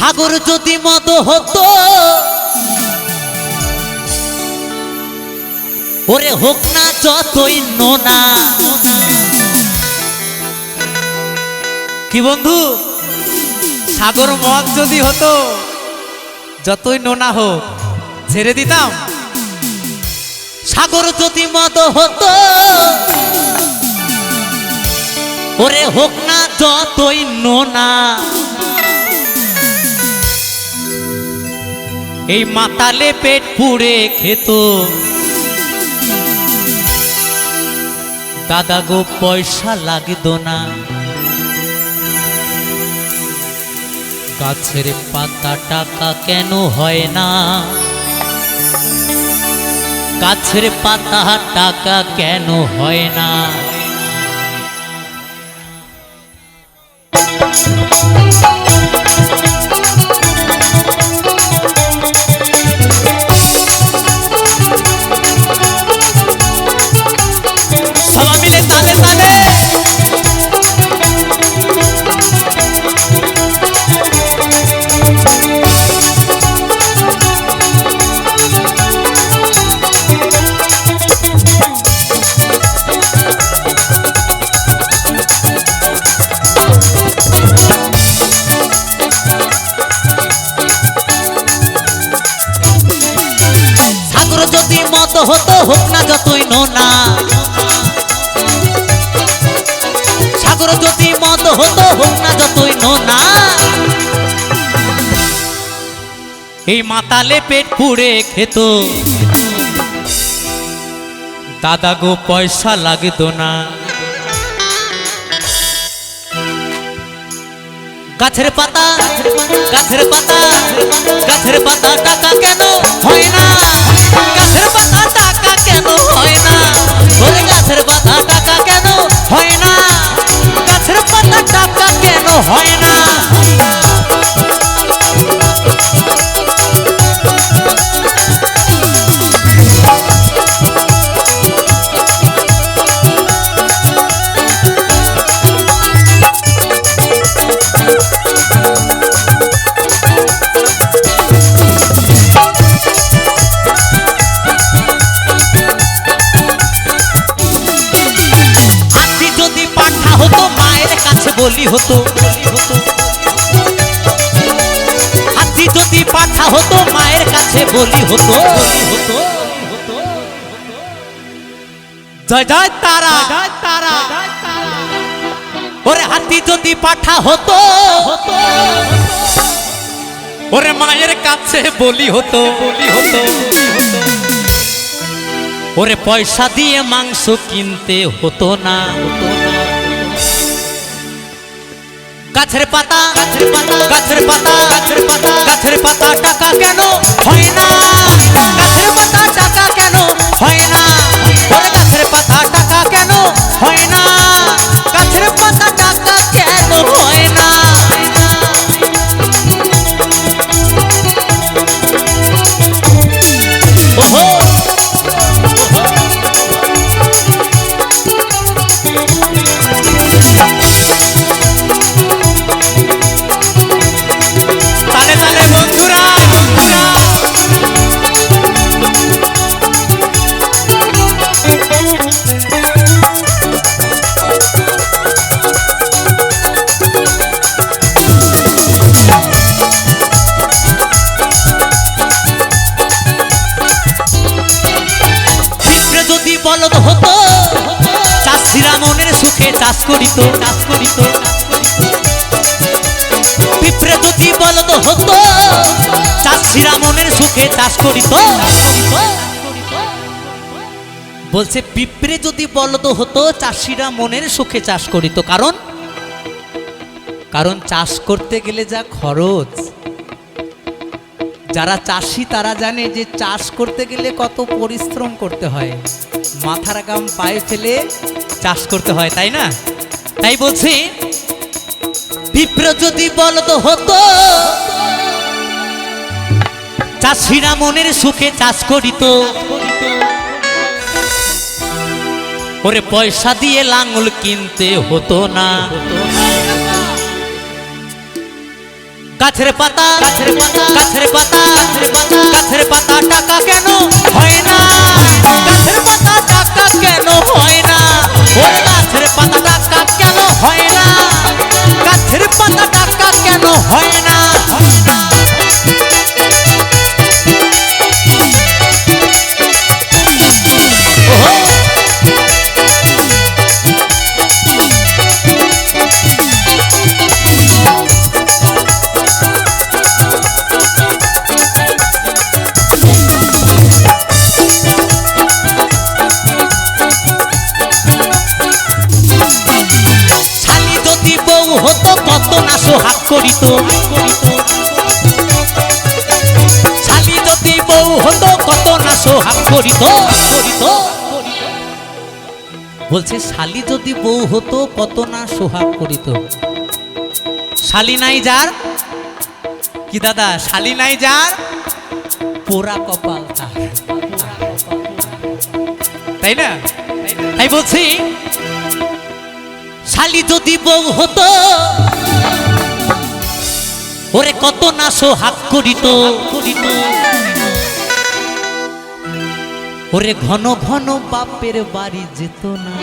সাগর যদি মদ হতো ওরে হোক না যতই নোনা। কি বন্ধু, সাগর মদ যদি হতো যতই নোনা হোক ছেড়ে দিতাম। সাগর যদি মদ হতো ওরে হোক না যতই নোনা। এই মাতালে পেট পুড়ে খেত দাদা গো পয়সা লাগতো না। গাছের পাতা টাকা কেন হয় না, গাছের পাতা টাকা কেন হয় না। সবাই মিলে তালে তালে যদি মত হতো হোক না যতই নোনা। সাগর যদি মত হতো হোক না যতই নোনা। এই মাতালে পেট পুড়ে খেত দাদা গো পয়সা লাগতো না। গাছের পাতা গাছের পাতা গাছের পাতা টাকা কেন হয় না, গাছের পাতা টাকা কেন হয় না। ওরে গাছের পাতা টাকা কেন হয় না, গাছের পাতা টাকা কেন হয় না। হতো মায়ের কাছে বলি হতো, হাতি যদি পাঠা হতো মায়ের কাছে বলি হতো। জয় জয় তারা জয় তারা। ওরে হাতি যদি পাঠা হতো ওরে মায়ের কাছে বলি হতো বলি হতো। ওরে পয়সা দিয়ে মাংস কিনতে হতো না। গাছের পাতা গাছের পাতা গাছের পাতা গাছের পাতা গাছের পাতা টাকা কেন হয় না, গাছের পাতা টাকা কেন হয় না। ওরে গাছের পাতা টাকা কেন হয় না, গাছের পাতা টাকা কেন হয় না। ওহো তালে তালে বন্ধুরা পিঁপড়ে যদি বলদ হতো চাষিরা মনের সুখে চাষ করিত চাষ করিত। পিঁপড়ে যদি বলদ হতো চাষিরা মনের সুখে চাষ করিত। বলছে পিঁপড়ে যদি বলদ হতো চাষিরা মনের সুখে চাষ করিত। কারণ কারণ চাষ করতে গেলে যা খরচ, যারা চাষি তারা জানে যে চাষ করতে গেলে কত পরিশ্রম করতে হয়, মাথার ঘাম পায়ে ফেলে চাষ করতে হয়, তাই না? তাই বলছি পিঁপড়ে যদি বলদ হতো চাষিরা মনের সুখে চাষ করিত। ওরে পয়সা দিয়ে লাঙল কিনতে হতো না। গাছের পাতা গাছের পাতা গাছের পাতা গাছের পাতা টাকা কেন হয় না গাছের পাতা টাকা কেন হয় না ওরে গাছের পাতা টাকা কেন হয় না গাছের পাতা টাকা কেন হয় না কত না সোহাগ করিত শালি যদি বউ হতো কত না সোহাগ করিত বলছে শালি যদি বউ হতো কত না সোহাগ করিত শালি নাই যার কি দাদা শালি নাই যার পোড়া কপাল তাই না তাই বলছি শালি যদি বউ হতো ওরে কত না সোহাগ করিত ওরে ঘন ঘন বাপের বাড়ি যেত না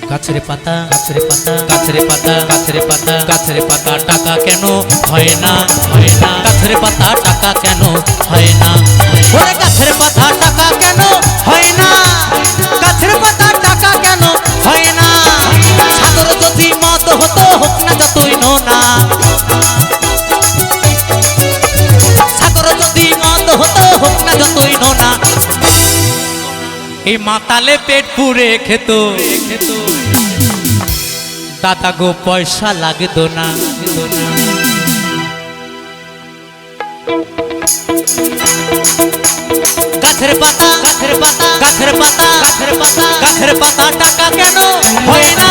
গাছের পাতা গাছের পাতা গাছের পাতা গাছের পাতা গাছের পাতা টাকা কেন হয় না গাছের পাতা টাকা কেন হয় না ওরে গাছের পাতা টাকা কেন হয় না গাছের পাতা টাকা কেন হয় না সাগর যদি মদ হতো হোক না যতই নোনা সাগর যদি মদ হতো হোক না যতই নোনা এই মাতালে পেট পুরে খেত দাদা গো পয়সা লাগতো না গাছের পাতা গাছের পাতা গাছের পাতা গাছের পাতা গাছের পাতা টাকা কেন হয় না